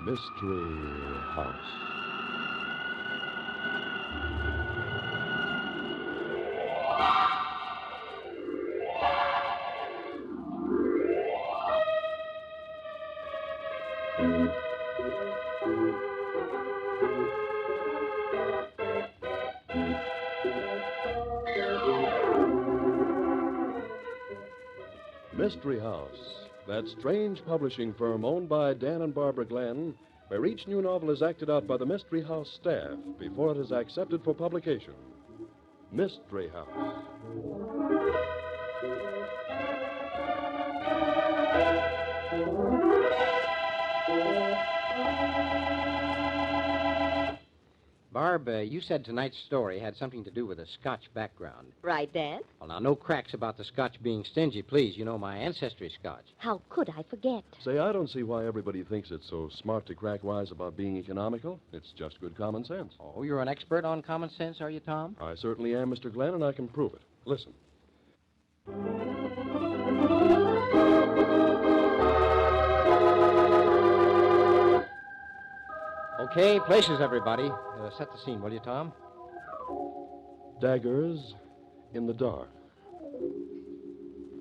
Mystery House. Mystery House, that strange publishing firm owned by Dan and Barbara Glenn, where each new novel is acted out by the Mystery House staff before it is accepted for publication. Mystery House. Barb, you said tonight's story had something to do with a Scotch background. Right, Dan? Well, now, no cracks about the Scotch being stingy, please. You know, my ancestry's Scotch. How could I forget? Say, I don't see why everybody thinks it's so smart to crack wise about being economical. It's just good common sense. Oh, you're an expert on common sense, are you, Tom? I certainly am, Mr. Glenn, and I can prove it. Listen. Okay, places, everybody. Set the scene, will you, Tom? Daggers in the dark.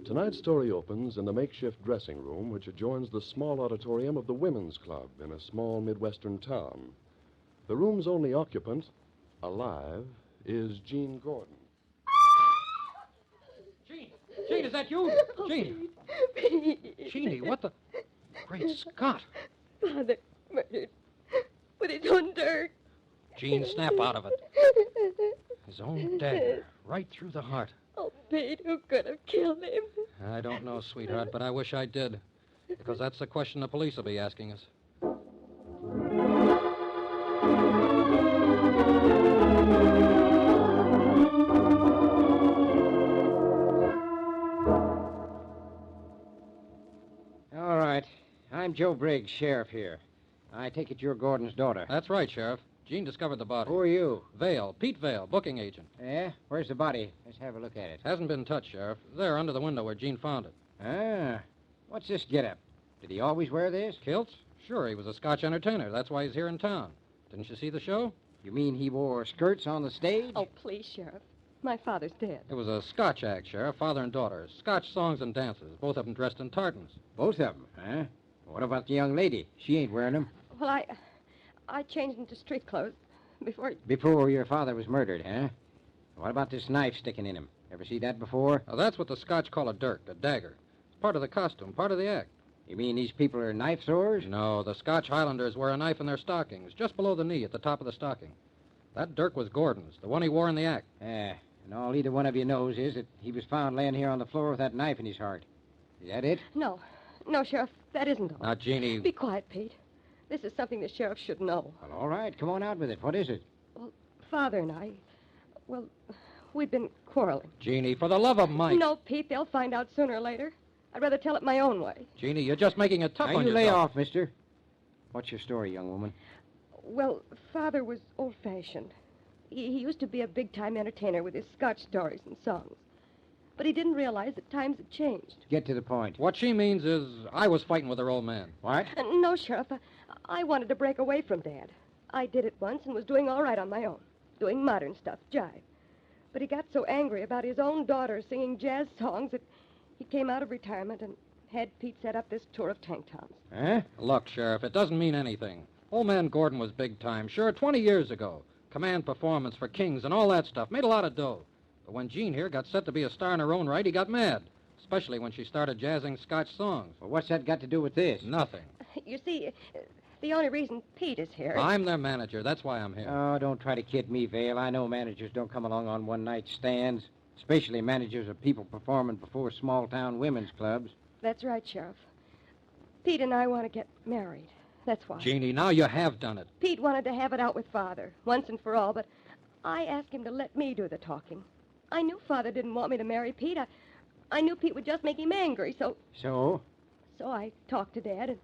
Tonight's story opens in the makeshift dressing room which adjoins the small auditorium of the Women's Club in a small Midwestern town. The room's only occupant, alive, is Jean Gordon. Jean, is that you? Jean. Pete. Jeannie, what the... Great Scott. Father murdered with his own dirt. Jean, snap out of it. His own dagger, right through the heart. Oh, Pete, who could have killed him? I don't know, sweetheart, but I wish I did. Because that's the question the police will be asking us. All right. I'm Joe Briggs, sheriff here. I take it you're Gordon's daughter. That's right, Sheriff. Jean discovered the body. Who are you? Vale, Pete Vale, booking agent. Yeah? Where's the body? Let's have a look at it. Hasn't been touched, Sheriff. There, under the window where Jean found it. Ah. What's this get-up? Did he always wear this? Kilts? Sure, he was a Scotch entertainer. That's why he's here in town. Didn't you see the show? You mean he wore skirts on the stage? Oh, please, Sheriff. My father's dead. It was a Scotch act, Sheriff, father and daughter. Scotch songs and dances, both of them dressed in tartans. Both of them, huh? What about the young lady? She ain't wearing them. Well, I changed into street clothes Before your father was murdered, huh? What about this knife sticking in him? Ever see that before? Now, that's what the Scotch call a dirk, a dagger. It's part of the costume, part of the act. You mean these people are knife throwers? No, the Scotch Highlanders wear a knife in their stockings, just below the knee at the top of the stocking. That dirk was Gordon's, the one he wore in the act. Yeah, and all either one of you knows is that he was found laying here on the floor with that knife in his heart. Is that it? No, Sheriff, that isn't all. Now, Jeannie... Be quiet, Pete. This is something the sheriff should know. Well, all right, come on out with it. What is it? Well, Father and I, we've been quarreling. Jeannie, for the love of Mike. No, Pete, they'll find out sooner or later. I'd rather tell it my own way. Jeannie, you're just making it tough now, on you yourself. lay off, mister. What's your story, young woman? Well, Father was old-fashioned. He used to be a big-time entertainer with his Scotch stories and songs. But he didn't realize that times had changed. Get to the point. What she means is I was fighting with her old man. What? No, Sheriff. I wanted to break away from Dad. I did it once and was doing all right on my own. Doing modern stuff, jive. But he got so angry about his own daughter singing jazz songs that he came out of retirement and had Pete set up this tour of tank tops. Huh? Look, Sheriff, it doesn't mean anything. Old man Gordon was big time, sure, 20 years ago. Command performance for Kings and all that stuff. Made a lot of dough. But when Jean here got set to be a star in her own right, he got mad. Especially when she started jazzing Scotch songs. Well, what's that got to do with this? Nothing. You see, the only reason Pete is here... I'm their manager. That's why I'm here. Oh, don't try to kid me, Vale. I know managers don't come along on one-night stands. Especially managers of people performing before small-town women's clubs. That's right, Sheriff. Pete and I want to get married. That's why. Jeannie, now you have done it. Pete wanted to have it out with Father, once and for all, but I asked him to let me do the talking. I knew Father didn't want me to marry Pete. I knew Pete would just make him angry, so... So? So I talked to Dad, and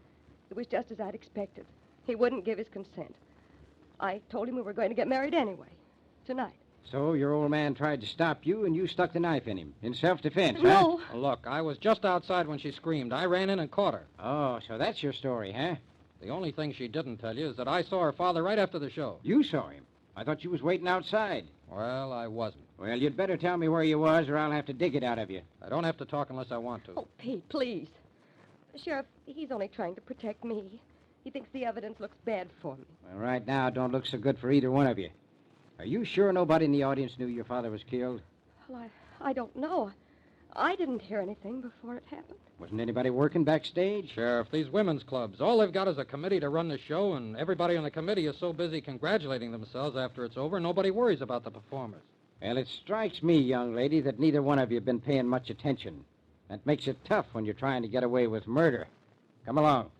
it was just as I'd expected. He wouldn't give his consent. I told him we were going to get married anyway, tonight. So your old man tried to stop you, and you stuck the knife in him, in self-defense, No. huh? Look, I was just outside when she screamed. I ran in and caught her. Oh, so that's your story, huh? The only thing she didn't tell you is that I saw her father right after the show. You saw him. I thought you was waiting outside. Well, I wasn't. Well, you'd better tell me where you was, or I'll have to dig it out of you. I don't have to talk unless I want to. Oh, Pete, please. Sheriff, he's only trying to protect me. He thinks the evidence looks bad for me. Well, right now, it don't look so good for either one of you. Are you sure nobody in the audience knew your father was killed? Well, I don't know. I didn't hear anything before it happened. Wasn't anybody working backstage? Sheriff, these women's clubs, all they've got is a committee to run the show, and everybody on the committee is so busy congratulating themselves after it's over, nobody worries about the performers. Well, it strikes me, young lady, that neither one of you have been paying much attention. That makes it tough when you're trying to get away with murder. Come along.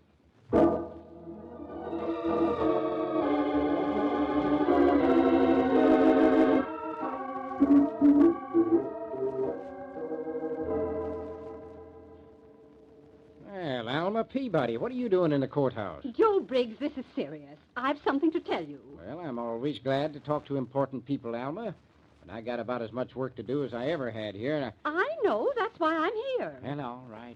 Well, Alma Peabody, what are you doing in the courthouse? Joe Briggs, this is serious. I've something to tell you. Well, I'm always glad to talk to important people, Alma. But I got about as much work to do as I ever had here. And I know. That's why I'm here. Well,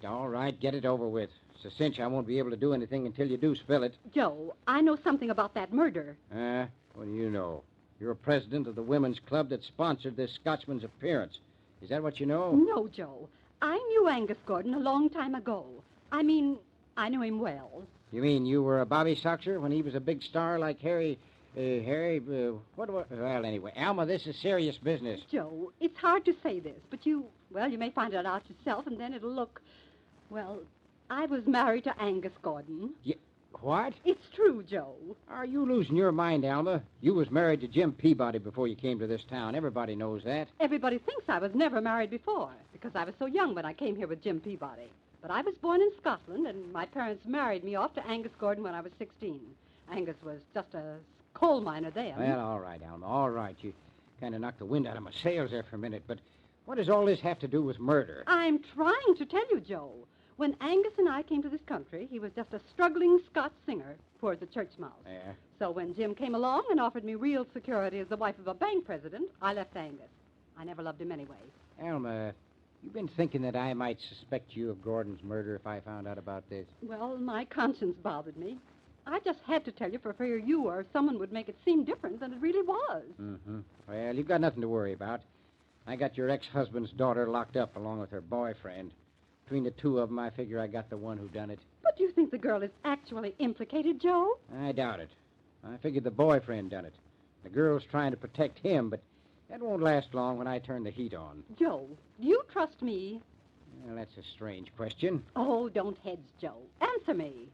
all right. Get it over with. It's a cinch I won't be able to do anything until you do spill it. Joe, I know something about that murder. What do you know? You're president of the women's club that sponsored this Scotchman's appearance. Is that what you know? No, Joe. I knew Angus Gordon a long time ago. I knew him well. You mean you were a bobby soxer when he was a big star like Harry... well, anyway, Alma, this is serious business. Joe, it's hard to say this, but you may find it out yourself, and then it'll look... Well, I was married to Angus Gordon. What? It's true, Joe. Are you losing your mind, Alma? You was married to Jim Peabody before you came to this town. Everybody knows that. Everybody thinks I was never married before, because I was so young when I came here with Jim Peabody. But I was born in Scotland, and my parents married me off to Angus Gordon when I was 16. Angus was just a coal miner then. Well, all right, Alma, all right. You kind of knocked the wind out of my sails there for a minute, but what does all this have to do with murder? I'm trying to tell you, Joe. When Angus and I came to this country, he was just a struggling Scotch singer, poor as a church mouse. Yeah. So when Jim came along and offered me real security as the wife of a bank president, I left Angus. I never loved him anyway. Alma, you've been thinking that I might suspect you of Gordon's murder if I found out about this? Well, my conscience bothered me. I just had to tell you for fear you or someone would make it seem different than it really was. Mm-hmm. Well, you've got nothing to worry about. I got your ex-husband's daughter locked up along with her boyfriend. Between the two of them, I figure I got the one who done it. But do you think the girl is actually implicated, Joe? I doubt it. I figured the boyfriend done it. The girl's trying to protect him, but that won't last long when I turn the heat on. Joe, do you trust me? Well, that's a strange question. Oh, don't hedge, Joe. Answer me.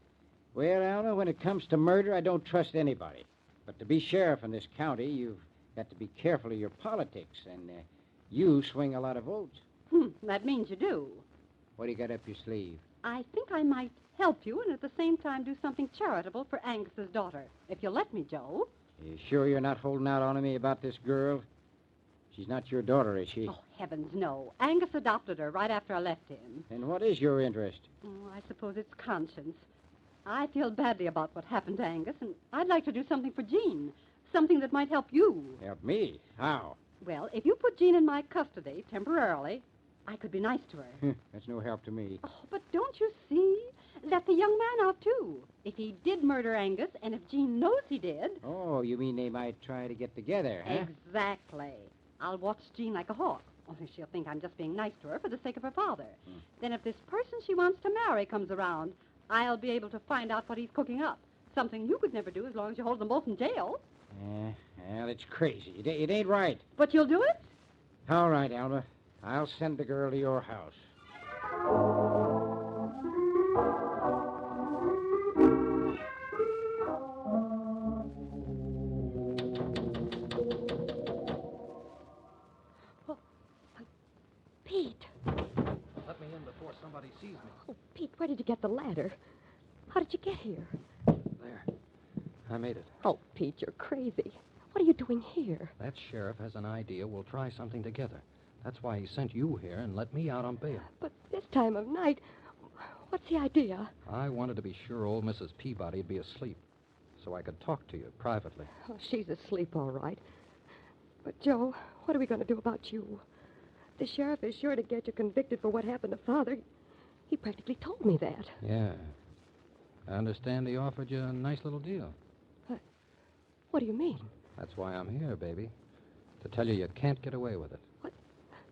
Well, Alma, when it comes to murder, I don't trust anybody. But to be sheriff in this county, you've got to be careful of your politics, and you swing a lot of votes. That means you do. What do you got up your sleeve? I think I might help you and at the same time do something charitable for Angus's daughter. If you'll let me, Joe. You sure you're not holding out on me about this girl? She's not your daughter, is she? Oh, heavens, no. Angus adopted her right after I left him. Then what is your interest? Oh, I suppose it's conscience. I feel badly about what happened to Angus, and I'd like to do something for Jean. Something that might help you. Help me? How? Well, if you put Jean in my custody temporarily, I could be nice to her. That's no help to me. Oh, but don't you see? Let the young man out, too. If he did murder Angus, and if Jean knows he did... Oh, you mean they might try to get together, huh? Exactly. I'll watch Jean like a hawk. Only she'll think I'm just being nice to her for the sake of her father. Then if this person she wants to marry comes around, I'll be able to find out what he's cooking up. Something you could never do as long as you hold them both in jail. Well, it's crazy. It ain't right. But you'll do it? All right, Alma. I'll send the girl to your house. Oh, Pete. Let me in before somebody sees me. Oh, Pete, where did you get the ladder? How did you get here? There. I made it. Oh, Pete, you're crazy. What are you doing here? That sheriff has an idea we'll try something together. That's why he sent you here and let me out on bail. But this time of night, what's the idea? I wanted to be sure old Mrs. Peabody'd be asleep, so I could talk to you privately. Oh, she's asleep, all right. But, Joe, what are we going to do about you? The sheriff is sure to get you convicted for what happened to Father. He practically told me that. Yeah. I understand he offered you a nice little deal. What do you mean? That's why I'm here, baby. To tell you can't get away with it.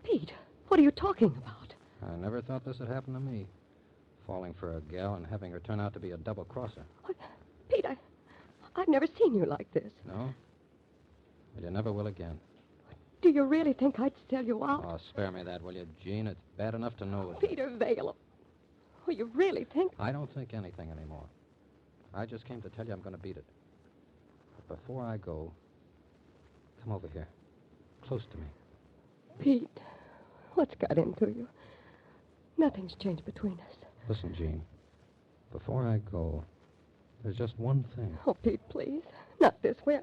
Pete, what are you talking about? I never thought this would happen to me. Falling for a gal and having her turn out to be a double-crosser. Pete, I've never seen you like this. No? Well, you never will again. Do you really think I'd sell you out? Oh, spare me that, will you, Jean? It's bad enough to know it. Peter Vale. Oh, you really think? I don't think anything anymore. I just came to tell you I'm going to beat it. But before I go, come over here. Close to me. Pete, what's got into you? Nothing's changed between us. Listen, Jean. Before I go, there's just one thing. Oh, Pete, please. Not this way.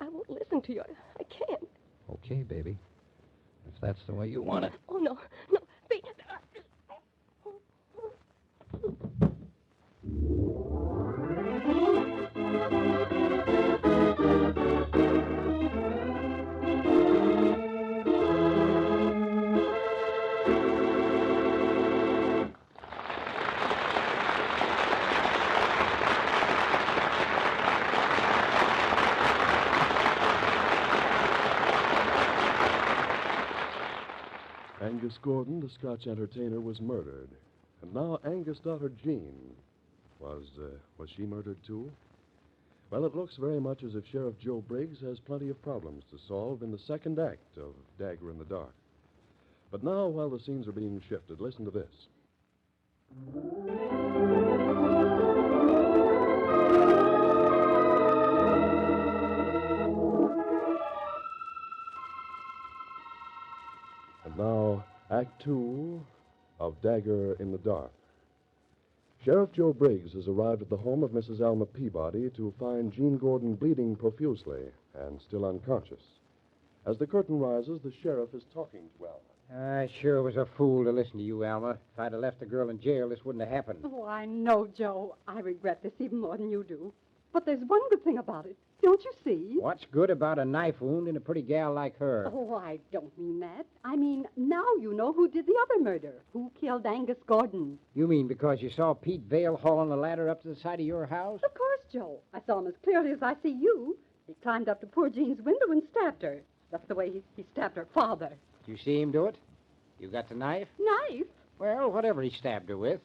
I won't listen to you. I can't. Okay, baby. If that's the way you want it. Oh, no. No, Pete. Angus Gordon, the Scotch entertainer, was murdered. And now Angus' daughter, Jean, was she murdered, too? Well, it looks very much as if Sheriff Joe Briggs has plenty of problems to solve in the second act of Dagger in the Dark. But now, while the scenes are being shifted, listen to this. And now, Act 2 of Dagger in the Dark. Sheriff Joe Briggs has arrived at the home of Mrs. Alma Peabody to find Jean Gordon bleeding profusely and still unconscious. As the curtain rises, the sheriff is talking to Alma. I sure was a fool to listen to you, Alma. If I'd have left the girl in jail, this wouldn't have happened. Oh, I know, Joe. I regret this even more than you do. But there's one good thing about it. Don't you see? What's good about a knife wound in a pretty gal like her? Oh, I don't mean that. I mean, now you know who did the other murder. Who killed Angus Gordon. You mean because you saw Pete Vale hauling the ladder up to the side of your house? Of course, Joe. I saw him as clearly as I see you. He climbed up to poor Jean's window and stabbed her. That's the way he stabbed her father. You see him do it? You got the knife? Knife? Well, whatever he stabbed her with.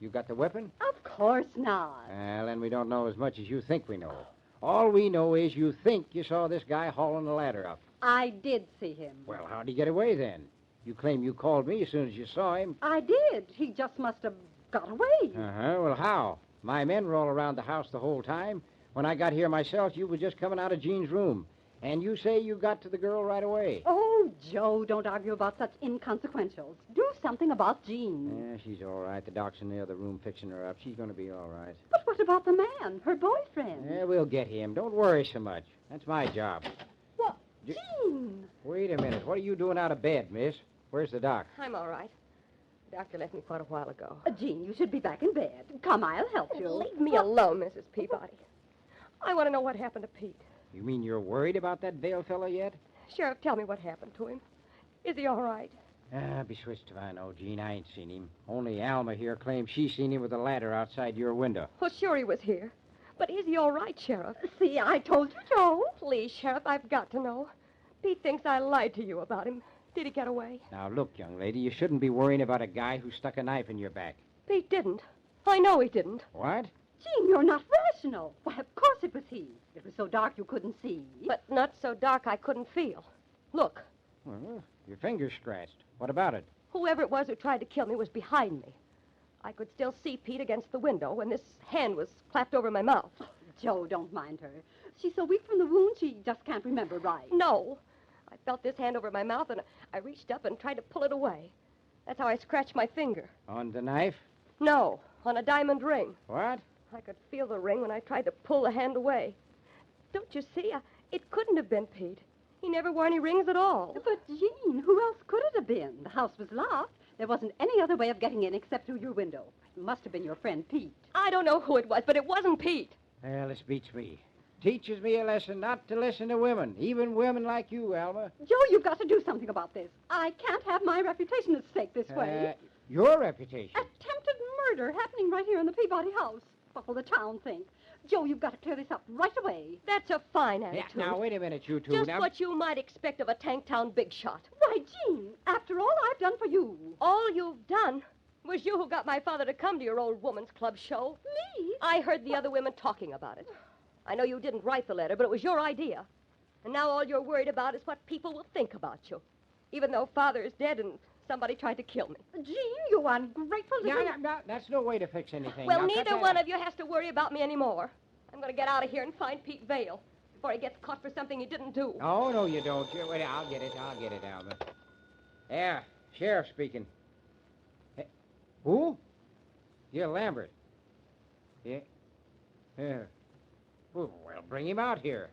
You got the weapon? Of course not. Well, then we don't know as much as you think we know. All we know is you think you saw this guy hauling the ladder up. I did see him. Well, how'd he get away then? You claim you called me as soon as you saw him. I did. He just must have got away. Uh-huh. Well, how? My men were all around the house the whole time. When I got here myself, you were just coming out of Jean's room. And you say you got to the girl right away. Oh, Joe, don't argue about such inconsequentials. Do something about Jean. Yeah, she's all right. The doc's in the other room fixing her up. She's going to be all right. But what about the man, her boyfriend? Yeah, we'll get him. Don't worry so much. That's my job. What? Jean! Wait a minute. What are you doing out of bed, miss? Where's the doc? I'm all right. The doctor left me quite a while ago. Jean, you should be back in bed. Come, I'll help you. Leave me alone, Mrs. Peabody. I want to know what happened to Pete. You mean you're worried about that Vale fellow yet? Sheriff, tell me what happened to him. Is he all right? Be switched if I know, Jean. I ain't seen him. Only Alma here claims she's seen him with a ladder outside your window. Well, sure he was here. But is he all right, Sheriff? See, I told you, Joe. Please, Sheriff, I've got to know. Pete thinks I lied to you about him. Did he get away? Now, look, young lady, you shouldn't be worrying about a guy who stuck a knife in your back. Pete didn't. I know he didn't. What? Jean, you're not rational. Why, of course it was he. It was so dark you couldn't see. But not so dark I couldn't feel. Look, Well, your finger's scratched. What about it? whoever it was who tried to kill me was behind me. I could still see Pete against the window when this hand was clapped over my mouth. Joe, don't mind her. She's so weak from the wound, she just can't remember right. No. I felt this hand over my mouth, and I reached up and tried to pull it away. That's how I scratched my finger. On the knife? No, on a diamond ring. What? I could feel the ring when I tried to pull the hand away. Don't you see? It couldn't have been Pete. He never wore any rings at all. But, Jean, who else could it have been? The house was locked. There wasn't any other way of getting in except through your window. It must have been your friend Pete. I don't know who it was, but it wasn't Pete. Well, this beats me. Teaches me a lesson not to listen to women, even women like you, Alma. Joe, you've got to do something about this. I can't have my reputation at stake this way. Your reputation. Attempted murder happening right here in the Peabody house. What will the town think? Joe, you've got to clear this up right away. That's a fine Yeah, attitude. now, wait a minute, you two. Just now, what you might expect of a Tanktown big shot. Why, Jean, after all I've done for you. All you've done was you who got my father to come to your old woman's club show. Me? I heard the other women talking about it. I know you didn't write the letter, but it was your idea. And now all you're worried about is what people will think about you. Even though Father is dead and somebody tried to kill me. Jean, you ungrateful little... no, that's no way to fix anything. Well, Now, cut neither that one out. of you has to worry about me anymore. I'm going to get out of here and find Pete Vale before he gets caught for something he didn't do. Oh, no, you don't. Wait, I'll get it, Alma. Yeah, Sheriff speaking. Hey, who? Gil Lambert. Yeah. Yeah. Well, bring him out here.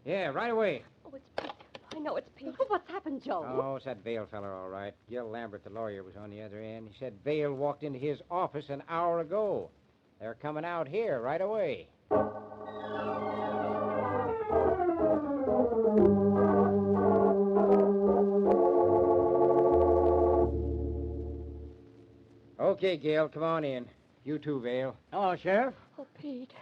Yeah, right away. Oh, it's Pete. I know it's Pete. What's happened, Joe? Oh, it's that Vale feller, all right. Gil Lambert, the lawyer, was on the other end. He said Vale walked into his office an hour ago. They're coming out here right away. Okay, Gil, come on in. You too, Vale. Hello, Sheriff. Oh, Pete.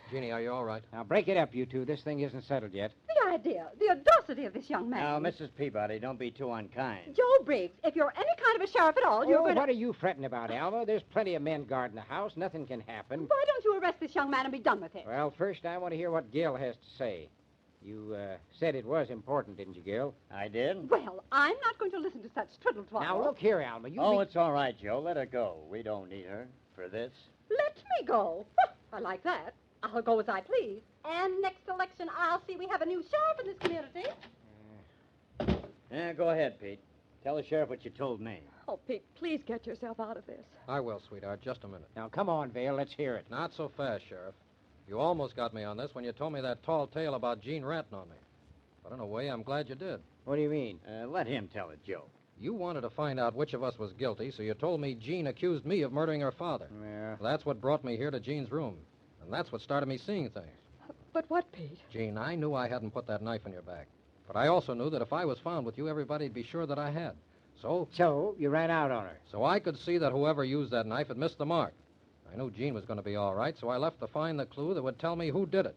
Jeannie, are you all right? Now, break it up, you two. This thing isn't settled yet. The idea, the audacity of this young man. Now, Mrs. Peabody, don't be too unkind. Joe Briggs, if you're any kind of a sheriff at all, you're going to... What are you fretting about, Alma? There's plenty of men guarding the house. Nothing can happen. Why don't you arrest this young man and be done with it? Well, first, I want to hear what Gil has to say. You said it was important, didn't you, Gil? I did? Well, I'm not going to listen to such twiddle twaddle. Now, look here, Alma. It's all right, Joe. Let her go. We don't need her for this. Let me go. I like that. I'll go as I please. And next election, I'll see we have a new sheriff in this community. Yeah, go ahead, Pete. Tell the sheriff what you told me. Oh, Pete, please get yourself out of this. I will, sweetheart. Just a minute. Now, come on, Vale. Let's hear it. Not so fast, Sheriff. You almost got me on this when you told me that tall tale about Jean ratting on me. But in a way, I'm glad you did. What do you mean? Let him tell it, Joe. You wanted to find out which of us was guilty, so you told me Jean accused me of murdering her father. Yeah. That's what brought me here to Jean's room. And that's what started me seeing things. But what, Pete? Jean, I knew I hadn't put that knife in your back. But I also knew that if I was found with you, everybody'd be sure that I had. So, you ran out on her. So I could see that whoever used that knife had missed the mark. I knew Jean was going to be all right, so I left to find the clue that would tell me who did it.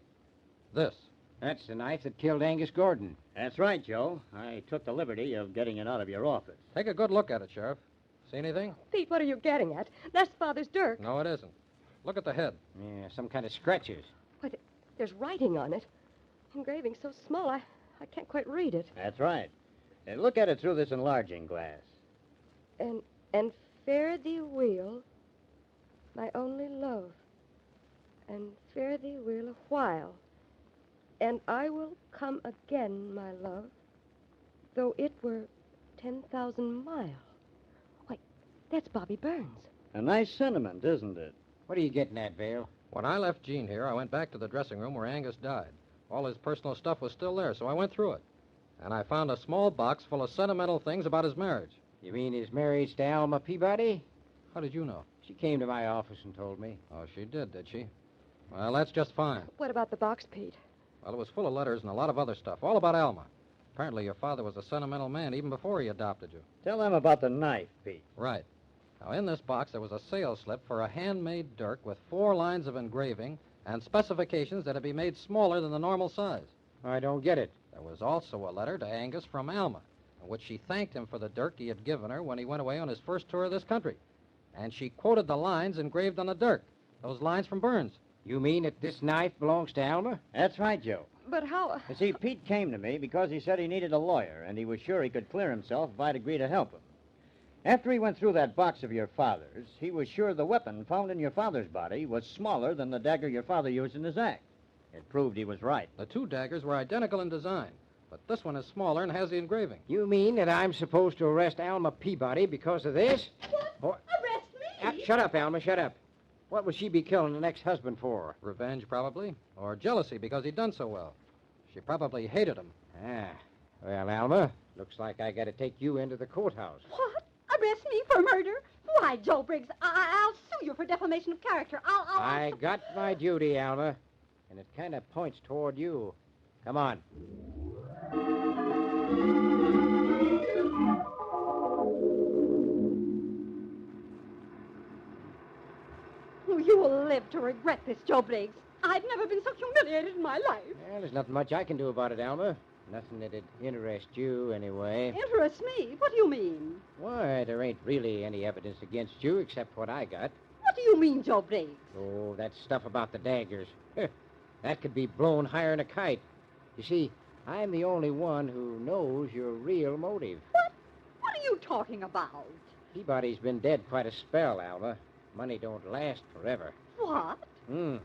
This. That's the knife that killed Angus Gordon. That's right, Joe. I took the liberty of getting it out of your office. Take a good look at it, Sheriff. See anything? Pete, what are you getting at? That's Father's dirk. No, it isn't. Look at the head. Yeah, some kind of scratches. But there's writing on it. Engraving so small, I can't quite read it. That's right. Look at it through this enlarging glass. And fare thee weel, my only love, and fare thee weel a while, and I will come again, my love, though it were 10,000 miles. Why, that's Bobby Burns. A nice sentiment, isn't it? What are you getting at, Vale? When I left Jean here, I went back to the dressing room where Angus died. All his personal stuff was still there, so I went through it. And I found a small box full of sentimental things about his marriage. You mean his marriage to Alma Peabody? How did you know? She came to my office and told me. Oh, she did she? Well, that's just fine. What about the box, Pete? Well, it was full of letters and a lot of other stuff, all about Alma. Apparently your father was a sentimental man even before he adopted you. Tell them about the knife, Pete. Right. Now, in this box, there was a sales slip for a handmade dirk with 4 lines of engraving and specifications that it be made smaller than the normal size. I don't get it. There was also a letter to Angus from Alma, in which she thanked him for the dirk he had given her when he went away on his first tour of this country. And she quoted the lines engraved on the dirk, those lines from Burns. You mean that this knife belongs to Alma? That's right, Joe. But how... You see, Pete came to me because he said he needed a lawyer, and he was sure he could clear himself if I'd agree to help him. After he went through that box of your father's, he was sure the weapon found in your father's body was smaller than the dagger your father used in his act. It proved he was right. The 2 daggers were identical in design, but this one is smaller and has the engraving. You mean that I'm supposed to arrest Alma Peabody because of this? What? Arrest me? Shut up, Alma, shut up. What would she be killing an ex-husband for? Revenge, probably, or jealousy because he'd done so well. She probably hated him. Ah. Well, Alma, looks like I got to take you into the courthouse. What? Arrest me for murder? Why, Joe Briggs, I'll sue you for defamation of character. I got my duty, Alma, and it kind of points toward you. Come on. Oh, you will live to regret this, Joe Briggs. I've never been so humiliated in my life. Well, there's nothing much I can do about it, Alma. Nothing that'd interest you, anyway. Interests me? What do you mean? Why, there ain't really any evidence against you except what I got. What do you mean, Joe Briggs? Oh, that stuff about the daggers. That could be blown higher than a kite. You see, I'm the only one who knows your real motive. What are you talking about? Peabody's been dead quite a spell, Alma. Money don't last forever. What? The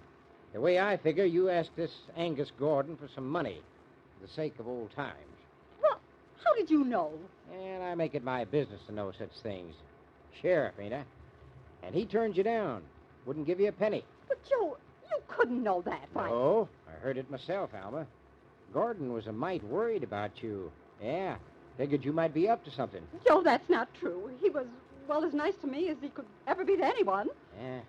way I figure, you asked this Angus Gordon for some money for the sake of old times. Well, how did you know? And I make it my business to know such things. Sheriff, ain't I? And he turned you down. Wouldn't give you a penny. But, Joe, you couldn't know that. Why? Oh, I heard it myself, Alma. Gordon was a mite worried about you. Yeah, figured you might be up to something. Joe, that's not true. He was, well, as nice to me as he could ever be to anyone. Yeah,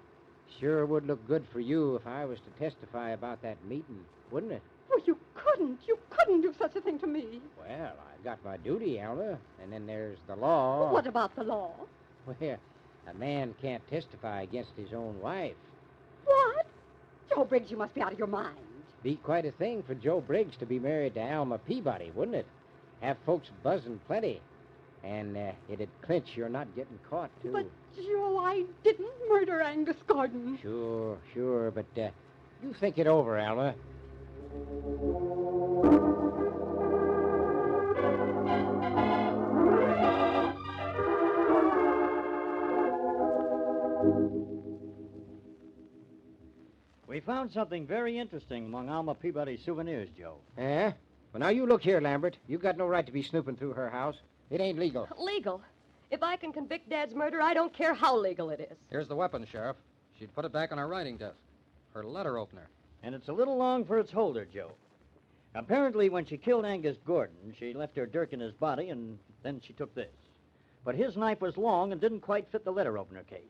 sure would look good for you if I was to testify about that meeting, wouldn't it? Oh, you couldn't. You couldn't do such a thing to me. Well, I've got my duty, Alma, and then there's the law. Well, what about the law? Well, a man can't testify against his own wife. What? Joe Briggs, you must be out of your mind. Be quite a thing for Joe Briggs to be married to Alma Peabody, wouldn't it? Have folks buzzing plenty. And it'd clinch you're not getting caught, too. But, Joe, I didn't murder Angus Gordon. Sure, but you think it over, Alma. We found something very interesting among Alma Peabody's souvenirs, Joe. Eh? Well, now you look here, Lambert. You've got no right to be snooping through her house. It ain't legal. Legal? If I can convict Dad's murder, I don't care how legal it is. Here's the weapon, Sheriff. She'd put it back on her writing desk. Her letter opener. And it's a little long for its holder, Joe. Apparently, when she killed Angus Gordon, she left her dirk in his body, and then she took this. But his knife was long and didn't quite fit the letter opener case.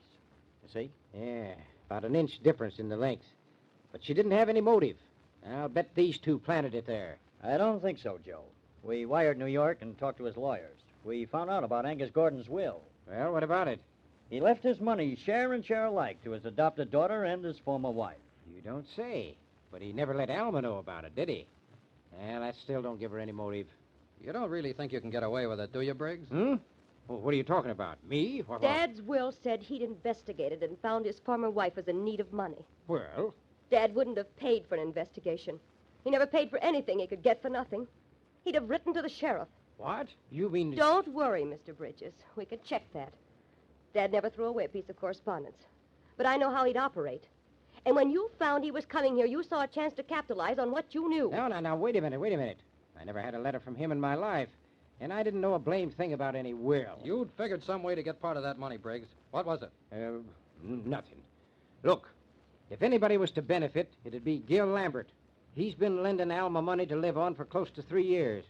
You see? Yeah, about an inch difference in the length. But she didn't have any motive. I'll bet these two planted it there. I don't think so, Joe. We wired New York and talked to his lawyers. We found out about Angus Gordon's will. Well, what about it? He left his money share and share alike to his adopted daughter and his former wife. You don't say. But he never let Alma know about it, did he? Well, that still don't give her any motive. You don't really think you can get away with it, do you, Briggs? Well, what are you talking about? Me? What? Dad's will said he'd investigated and found his former wife was in need of money. Well, Dad wouldn't have paid for an investigation. He never paid for anything he could get for nothing. He'd have written to the sheriff. what? You mean... Don't worry, Mr. Bridges. We can check that. Dad never threw away a piece of correspondence. But I know how he'd operate. And when you found he was coming here, you saw a chance to capitalize on what you knew. Now, wait a minute. I never had a letter from him in my life. And I didn't know a blame thing about any will. You'd figured some way to get part of that money, Briggs. What was it? Nothing. Look, if anybody was to benefit, it'd be Gil Lambert. He's been lending Alma money to live on for close to 3 years.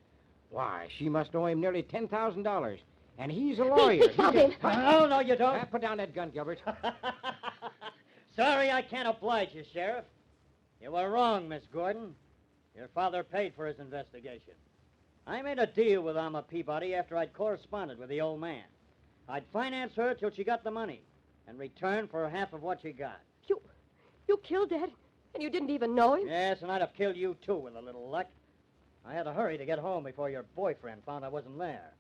Why, she must owe him nearly $10,000. And he's a lawyer. Pete, stop him. No, you don't. Put down that gun, Gilbert. Sorry, I can't oblige you, Sheriff. You were wrong, Miss Gordon. Your father paid for his investigation. I made a deal with Alma Peabody after I'd corresponded with the old man. I'd finance her till she got the money, in return for half of what she got. You killed Dad, and you didn't even know him? Yes, and I'd have killed you, too, with a little luck. I had to hurry to get home before your boyfriend found I wasn't there.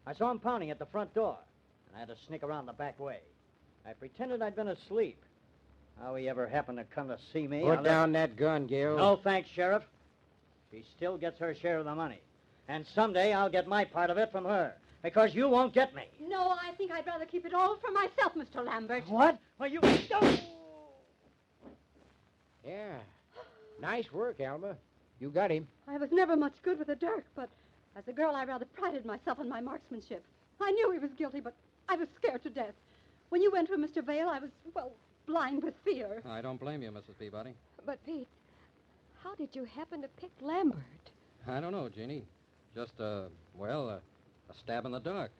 I saw him pounding at the front door, and I had to sneak around the back way. I pretended I'd been asleep. How he ever happened to come to see me... Put down that gun, Gil. No, thanks, Sheriff. She still gets her share of the money. And someday I'll get my part of it from her, because you won't get me. No, I think I'd rather keep it all for myself, Mr. Lambert. What? Well, you... Oh! Yeah. Nice work, Alma. You got him. I was never much good with a dirk, but as a girl, I rather prided myself on my marksmanship. I knew he was guilty, but I was scared to death. When you went for Mr. Vale, I was, well, blind with fear. I don't blame you, Mrs. Peabody. But, Pete, how did you happen to pick Lambert? I don't know, Jeannie. Just, a stab in the dark.